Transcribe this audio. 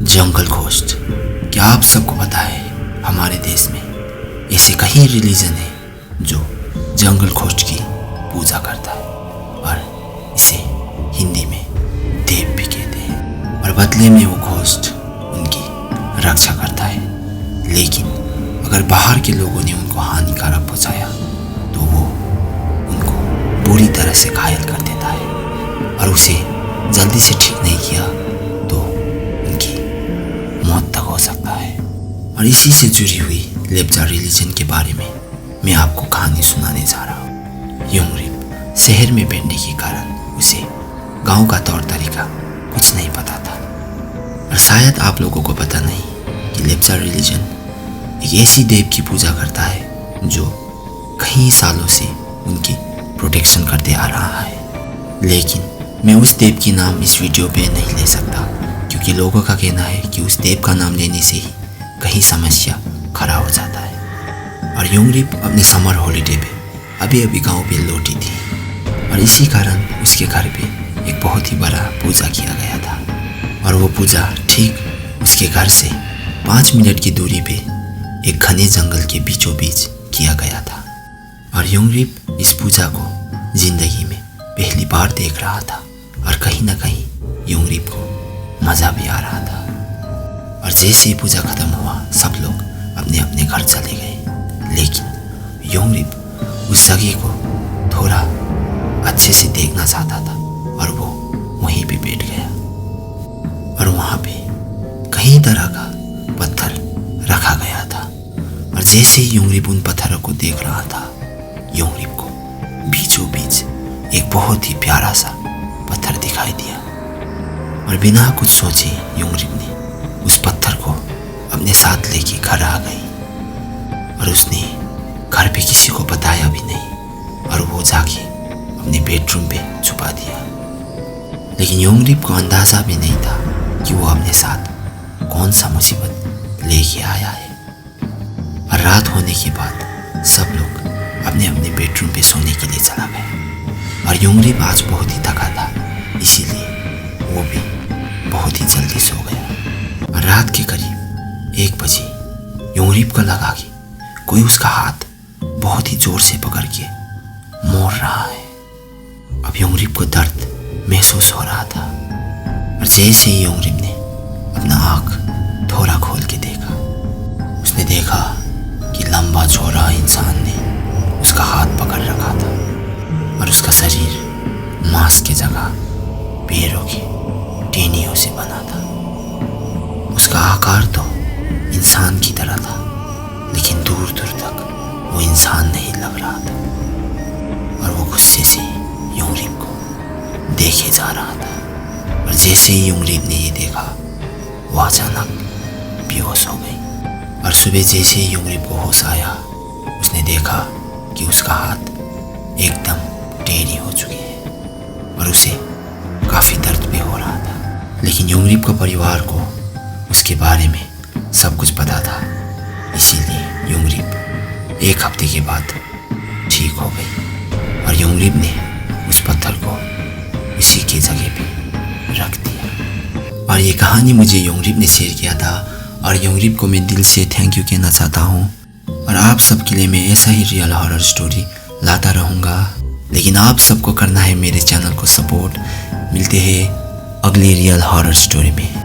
जंगल ghost. क्या आप सबको पता है हमारे देश में ऐसे कई रिलीजन है जो जंगल घोस्ट की पूजा करता है और इसे हिंदी में देव भी कहते हैं और बदले में वो घोस्ट उनकी रक्षा करता है। लेकिन अगर बाहर के लोगों ने उनको हानिकारक पहुंचाया तो वो उनको बुरी तरह से घायल कर देता है और उसे जल्दी से ठीक नहीं किया तो उनकी मौत तक हो सकता है। और इसी से जुड़ी हुई लेप्चा रिलीजन के बारे में मैं आपको कहानी सुनाने जा रहा हूँ। योंगरिप शहर में बैठने के कारण उसे गांव का तौर तरीका कुछ नहीं पता था। और शायद आप लोगों को पता नहीं कि लेप्चा रिलीजन एक ऐसी देव की पूजा करता है जो कई सालों से उनकी प्रोटेक्शन करते आ रहा है। लेकिन मैं उस देव की नाम इस वीडियो पे नहीं ले सकता क्योंकि लोगों का कहना है कि उस देव का नाम लेने से ही कहीं समस्या खड़ा हो जाता है। और योंगरिप अपने समर हॉलीडे पे अभी अभी गांव पे लौटी थी और इसी कारण उसके घर पे एक बहुत ही बड़ा पूजा किया गया था। और वो पूजा ठीक उसके घर से 5 मिनट की दूरी पे एक घने जंगल के बीचों बीच किया गया था। और योंगरिप इस पूजा को जिंदगी में पहली बार देख रहा था और कहीं ना कहीं योंगरिप को मज़ा भी आ रहा था। और जैसे ही पूजा खत्म हुआ सब लोग अपने अपने घर चले गए। लेकिन योंगरिप उस जगह को थोड़ा अच्छे से देखना चाहता था और वो वहीं पे बैठ गया। और वहाँ पे कई तरह का पत्थर रखा गया था। और जैसे ही योंगरिप उन पत्थरों को देख रहा था योंगरिप को बीचों बीच एक बहुत ही प्यारा सा पत्थर दिखाई दिया। और बिना कुछ सोचे योंगरिप ने उस पत्थर को अपने साथ लेके घर आ गई। और उसने घर पे किसी को बताया भी नहीं और वो जाके अपने बेडरूम पे छुपा दिया। लेकिन योंगरिप को अंदाज़ा भी नहीं था कि वो अपने साथ कौन सा मुसीबत लेके आया है। और रात होने के बाद सब लोग अपने अपने बेडरूम पे सोने के लिए चला गया। और योंगरिप आज बहुत ही थका था इसीलिए वो भी बहुत ही जल्दी सो गया। और रात के करीब 1 बजे योंगरिप को लगा कि कोई उसका हाथ बहुत ही जोर से पकड़ के मोड़ रहा है। अब योंगरिप को दर्द महसूस हो रहा था। और जैसे ही योंगरिप ने अपना आँख थोड़ा खोल के देखा उसने देखा कि लंबा चौड़ा इंसान ने उसका हाथ पकड़ रखा था और उसका शरीर मांस की जगह पैरों की टेनियों से बना था। उसका आकार तो इंसान की तरह था लेकिन दूर दूर तक वो इंसान नहीं लग रहा था। और वो गुस्से से योंगरिप को देखे जा रहा था। और जैसे ही योंगरिप ने ये देखा वो अचानक बेहोश हो गई। और सुबह जैसे ही योंगरिप को होश आया उसने देखा कि उसका हाथ एकदम टेढ़ी हो चुकी है और उसे काफ़ी दर्द भी हो रहा था। लेकिन योंगरिप का परिवार को उसके बारे में सब कुछ पता था इसीलिए योंगरिप 1 हफ्ते के बाद ठीक हो गई। और योंगरिप ने उस पत्थर को उसी की जगह पे रख दिया। और ये कहानी मुझे योंगरिप ने शेयर किया था और योंगरिप को मैं दिल से थैंक यू कहना चाहता हूँ। और आप सबके लिए मैं ऐसा ही रियल हॉरर स्टोरी लाता रहूँगा। लेकिन आप सबको करना है मेरे चैनल को सपोर्ट। मिलते हैं अगली रियल हॉरर स्टोरी में।